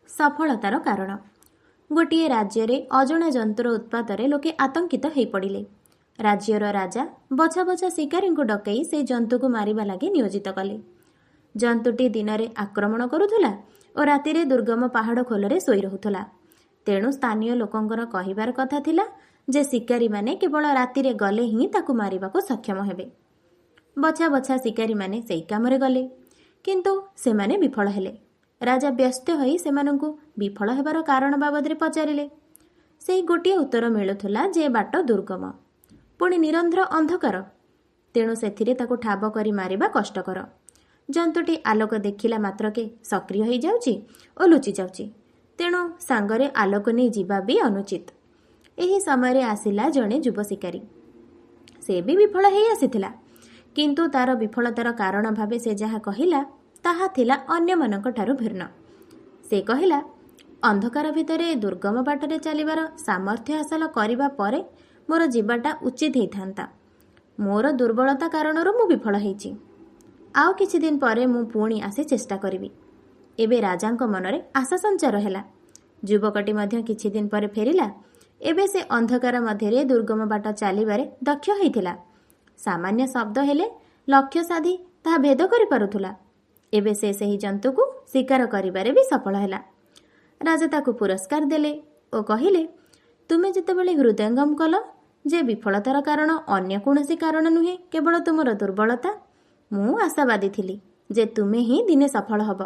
ସଫଳତାର କାରଣ। ଗୋଟିଏ ରାଜ୍ୟରେ ଅଜଣା ଜନ୍ତୁର ଉତ୍ପାତରେ ଲୋକେ ଆତଙ୍କିତ ହୋଇପଡ଼ିଲେ। ରାଜ୍ୟର ରାଜା ବଛା ବଛା ଶିକାରୀଙ୍କୁ ଡକାଇ ସେହି ଜନ୍ତୁକୁ ମାରିବା ଲାଗି ନିୟୋଜିତ କଲେ। ଜନ୍ତୁଟି ଦିନରେ ଆକ୍ରମଣ କରୁଥିଲା ଓ ରାତିରେ ଦୁର୍ଗମ ପାହାଡ଼ ଖୋଲରେ ଶୋଇ ରହୁଥିଲା। ତେଣୁ ସ୍ଥାନୀୟ ଲୋକଙ୍କର କହିବାର କଥା ଥିଲା ଯେ ଶିକାରୀମାନେ କେବଳ ରାତିରେ ଗଲେ ହିଁ ତାକୁ ମାରିବାକୁ ସକ୍ଷମ ହେବେ। ବଛା ବଛା ଶିକାରୀମାନେ ସେହି କାମରେ ଗଲେ, କିନ୍ତୁ ସେମାନେ ବିଫଳ ହେଲେ। ରାଜା ବ୍ୟସ୍ତ ହୋଇ ସେମାନଙ୍କୁ ବିଫଳ ହେବାର କାରଣ ବାବଦରେ ପଚାରିଲେ। ସେହି ଗୋଟିଏ ଉତ୍ତର ମିଳୁଥିଲା ଯେ ବାଟ ଦୁର୍ଗମ, ପୁଣି ନିରନ୍ଧ୍ର ଅନ୍ଧକାର, ତେଣୁ ସେଥିରେ ତାକୁ ଠାବ କରି ମାରିବା କଷ୍ଟକର। ଜନ୍ତୁଟି ଆଲୋକ ଦେଖିଲା ମାତ୍ରକେ ସକ୍ରିୟ ହୋଇଯାଉଛି ଓ ଲୁଚି ଯାଉଛି, ତେଣୁ ସାଙ୍ଗରେ ଆଲୋକ ନେଇ ଯିବା ବି ଅନୁଚିତ। ଏହି ସମୟରେ ଆସିଲା ଜଣେ ଯୁବ ଶିକାରୀ। ସେ ବି ବିଫଳ ହୋଇ ଆସିଥିଲା, କିନ୍ତୁ ତାର ବିଫଳତାର କାରଣ ଭାବେ ସେ ଯାହା କହିଲା ତାହା ଥିଲା ଅନ୍ୟମାନଙ୍କ ଠାରୁ ଭିନ୍ନ। ସେ କହିଲା, ଅନ୍ଧକାର ଭିତରେ ଦୁର୍ଗମ ବାଟରେ ଚାଲିବାର ସାମର୍ଥ୍ୟ ହାସଲ କରିବା ପରେ ମୋର ଯିବାଟା ଉଚିତ ହେଇଥାନ୍ତା। ମୋର ଦୁର୍ବଳତା କାରଣରୁ ମୁଁ ବିଫଳ ହେଇଛି। ଆଉ କିଛି ଦିନ ପରେ ମୁଁ ପୁଣି ଆସି ଚେଷ୍ଟା କରିବି। ଏବେ ରାଜାଙ୍କ ମନରେ ଆଶା ସଞ୍ଚାର ହେଲା। ଯୁବକଟି ମଧ୍ୟ କିଛି ଦିନ ପରେ ଫେରିଲା। ଏବେ ସେ ଅନ୍ଧକାର ମଧ୍ୟରେ ଦୁର୍ଗମ ବାଟ ଚାଲିବାରେ ଦକ୍ଷ ହୋଇଥିଲା। ସାମାନ୍ୟ ଶବ୍ଦ ହେଲେ ଲକ୍ଷ୍ୟ ସାଧି ତାହା ଭେଦ କରିପାରୁଥିଲା। ଏବେ ସେ ସେହି ଜନ୍ତୁକୁ ଶିକାର କରିବାରେ ବି ସଫଳ ହେଲା। ରାଜା ତାକୁ ପୁରସ୍କାର ଦେଲେ ଓ କହିଲେ, ତୁମେ ଯେତେବେଳେ ହୃଦୟଙ୍ଗମ କଲ ଯେ ବିଫଳତାର କାରଣ ଅନ୍ୟ କୌଣସି କାରଣ ନୁହେଁ, କେବଳ ତୁମର ଦୁର୍ବଳତା, ମୁଁ ଆଶାବାଦୀ ଥିଲି ଯେ ତୁମେ ହିଁ ଦିନେ ସଫଳ ହେବ।